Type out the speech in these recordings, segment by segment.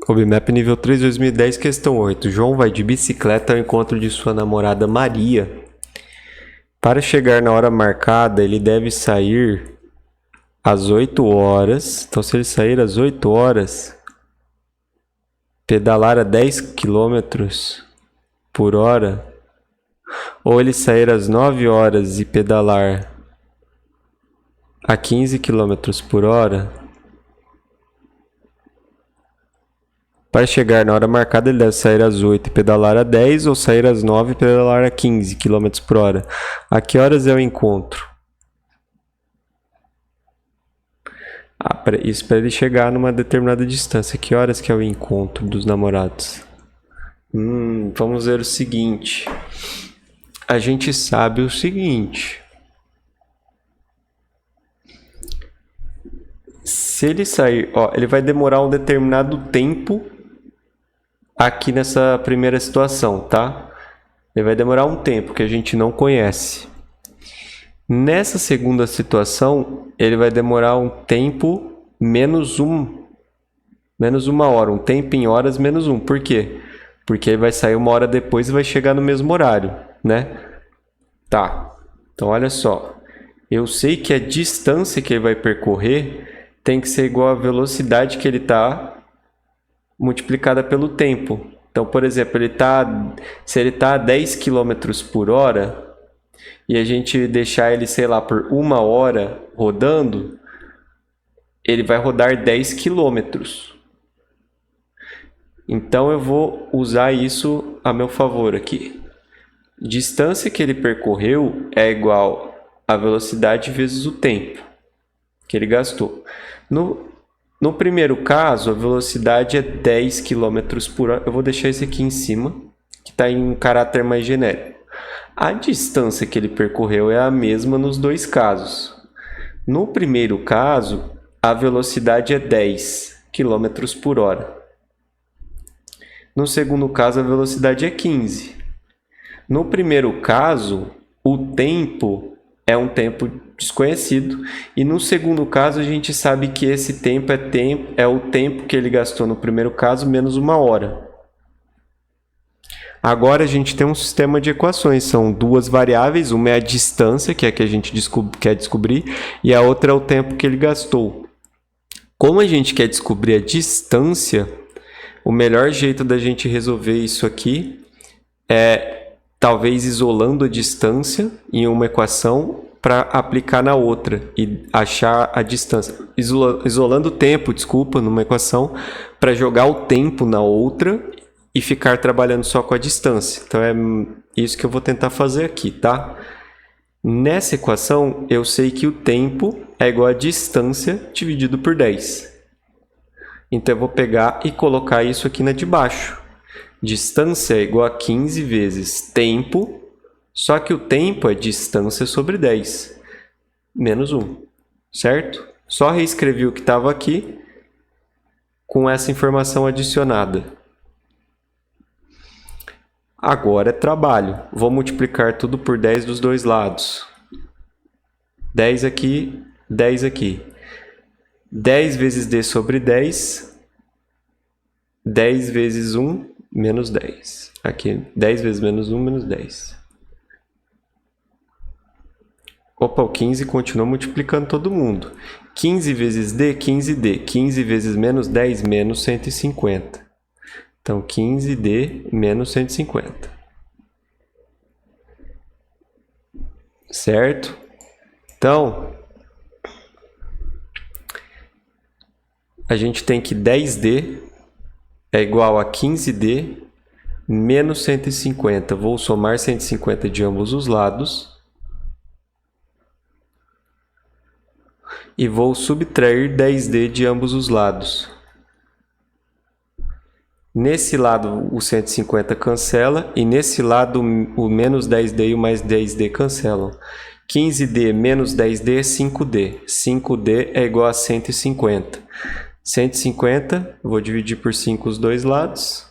Obmap nível 3, 2010, questão 8. João vai de bicicleta ao encontro de sua namorada Maria. Para chegar na hora marcada, ele deve sair às 8 horas. Então, se ele sair às 8 horas, pedalar a 10 km por hora, ou ele sair às 9 horas e pedalar a 15 km por hora. Para chegar na hora marcada, ele deve sair às 8 e pedalar a 10, ou sair às 9 e pedalar a 15 km por hora. A que horas é o encontro? Isso para ele chegar numa determinada distância. Que horas que é o encontro dos namorados? Vamos ver o seguinte. A gente sabe o seguinte. Se ele sair, ele vai demorar um determinado tempo aqui nessa primeira situação, tá? Ele vai demorar um tempo que a gente não conhece. Nessa segunda situação, ele vai demorar um tempo menos uma hora, um tempo em horas menos 1. Por quê? Porque ele vai sair uma hora depois e vai chegar no mesmo horário, né? Tá. Então, olha só. Eu sei que a distância que ele vai percorrer tem que ser igual à velocidade que ele está multiplicada pelo tempo. Então, por exemplo, se ele está a 10 km por hora e a gente deixar ele, sei lá, por 1 hora rodando, ele vai rodar 10 km. Então, eu vou usar isso a meu favor aqui. Distância que ele percorreu é igual a velocidade vezes o tempo que ele gastou. No primeiro caso, a velocidade é 10 km por hora. Eu vou deixar esse aqui em cima, que está em um caráter mais genérico. A distância que ele percorreu é a mesma nos dois casos. No primeiro caso, a velocidade é 10 km por hora. No segundo caso, a velocidade é 15. No primeiro caso, o tempo é um tempo desconhecido. E no segundo caso, a gente sabe que esse tempo é o tempo que ele gastou no primeiro caso, menos 1 hora. Agora a gente tem um sistema de equações. São duas variáveis. Uma é a distância, que é a que a gente quer descobrir, e a outra é o tempo que ele gastou. Como a gente quer descobrir a distância, o melhor jeito da gente resolver isso aqui é talvez isolando a distância em uma equação para aplicar na outra e achar a distância. Isolando o tempo, numa equação, para jogar o tempo na outra e ficar trabalhando só com a distância. Então é isso que eu vou tentar fazer aqui, tá? Nessa equação, eu sei que o tempo é igual a distância dividido por 10. Então eu vou pegar e colocar isso aqui na de baixo. Distância é igual a 15 vezes tempo, só que o tempo é distância sobre 10, menos 1, certo? Só reescrevi o que estava aqui com essa informação adicionada. Agora é trabalho. Vou multiplicar tudo por 10 dos dois lados. 10 aqui, 10 aqui. 10 vezes d sobre 10, 10 vezes 1, menos 10. Aqui, 10 vezes menos 1, menos 10. Opa, o 15 continua multiplicando todo mundo. 15 vezes d, 15d. 15 vezes menos 10, menos 150. Então, 15d menos 150. Certo? Então, a gente tem que 10d é igual a 15d menos 150. Vou somar 150 de ambos os lados. E vou subtrair 10d de ambos os lados. Nesse lado, o 150 cancela. E nesse lado, o menos 10d e o mais 10d cancelam. 15d menos 10d é 5d. 5d é igual a 150. 150, vou dividir por 5 os dois lados.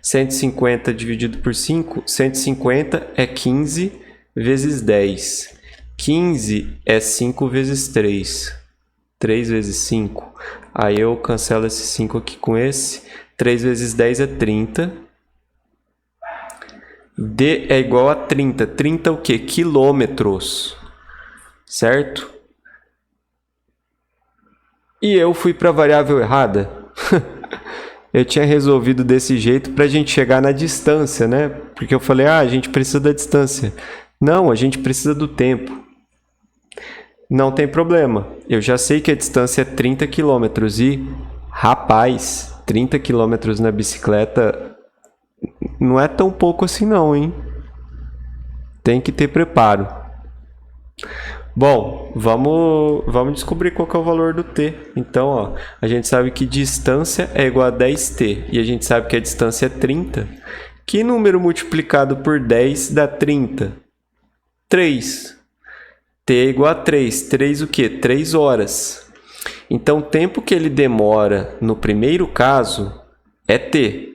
150 dividido por 5, 150 é 15 vezes 10. 15 é 5 vezes 3. 3 vezes 5. Aí eu cancelo esse 5 aqui com esse. 3 vezes 10 é 30. D é igual a 30. 30 é o quê? Quilômetros. Certo? E eu fui para a variável errada. Eu tinha resolvido desse jeito para a gente chegar na distância, né? Porque eu falei, a gente precisa da distância. Não, a gente precisa do tempo. Não tem problema. Eu já sei que a distância é 30 km e, rapaz, 30 km na bicicleta não é tão pouco assim não, hein? Tem que ter preparo. Bom, vamos descobrir qual que é o valor do t. Então, ó, a gente sabe que distância é igual a 10t e a gente sabe que a distância é 30. Que número multiplicado por 10 dá 30? 3. T é igual a 3. 3 o quê? 3 horas. Então, o tempo que ele demora no primeiro caso é t.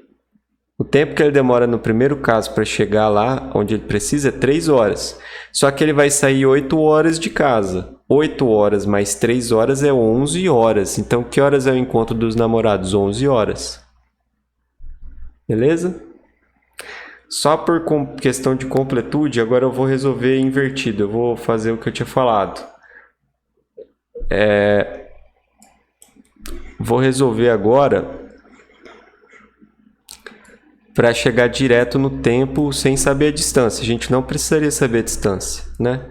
O tempo que ele demora no primeiro caso para chegar lá onde ele precisa é 3 horas. Só que ele vai sair 8 horas de casa. 8 horas mais 3 horas é 11 horas. Então, que horas é o encontro dos namorados? 11 horas. Beleza? Só por questão de completude, agora eu vou resolver invertido. Eu vou fazer o que eu tinha falado. Vou resolver agora para chegar direto no tempo sem saber a distância. A gente não precisaria saber a distância, né?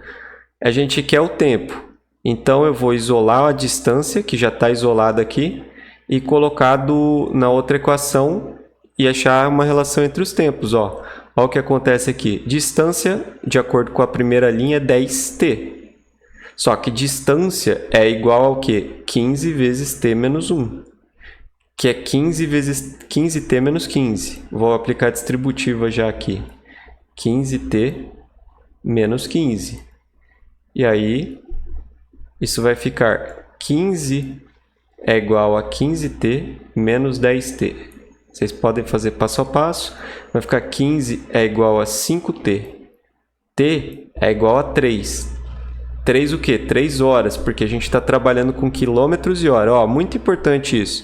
A gente quer o tempo. Então, eu vou isolar a distância, que já está isolada aqui, e colocar na outra equação e achar uma relação entre os tempos. Ó, o que acontece aqui. Distância, de acordo com a primeira linha, é 10t. Só que distância é igual ao quê? 15 vezes t menos 1. Que é 15 vezes 15t menos 15. Vou aplicar a distributiva já aqui. 15t menos 15. E aí, isso vai ficar 15 é igual a 15t menos 10t. Vocês podem fazer passo a passo. Vai ficar 15 é igual a 5t. T é igual a 3. 3 o quê? 3 horas, porque a gente está trabalhando com quilômetros e hora. Ó, muito importante isso.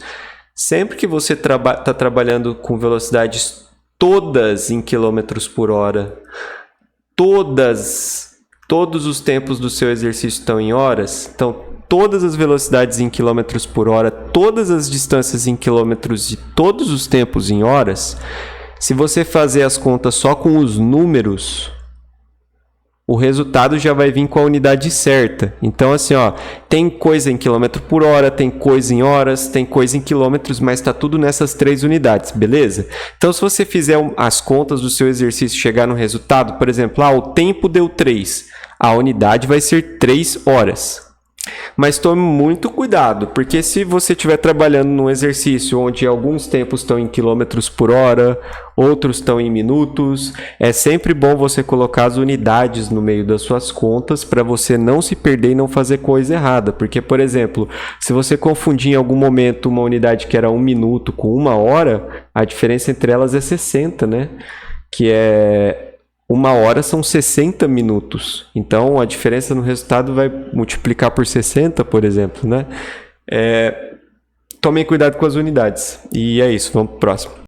Sempre que você está trabalhando com velocidades todas em quilômetros por hora, todos os tempos do seu exercício estão em horas, então todas as velocidades em quilômetros por hora, todas as distâncias em quilômetros e todos os tempos em horas, se você fazer as contas só com os números, o resultado já vai vir com a unidade certa. Então, assim, ó, tem coisa em quilômetro por hora, tem coisa em horas, tem coisa em quilômetros, mas está tudo nessas 3 unidades, beleza? Então, se você fizer as contas do seu exercício e chegar no resultado, por exemplo, o tempo deu 3, a unidade vai ser 3 horas. Mas tome muito cuidado, porque se você estiver trabalhando num exercício onde alguns tempos estão em quilômetros por hora, outros estão em minutos, é sempre bom você colocar as unidades no meio das suas contas para você não se perder e não fazer coisa errada. Porque, por exemplo, se você confundir em algum momento uma unidade que era 1 minuto com 1 hora, a diferença entre elas é 60, né? Que é... 1 hora são 60 minutos. Então, a diferença no resultado vai multiplicar por 60, por exemplo, né? Tomem cuidado com as unidades. E é isso, vamos pro próximo.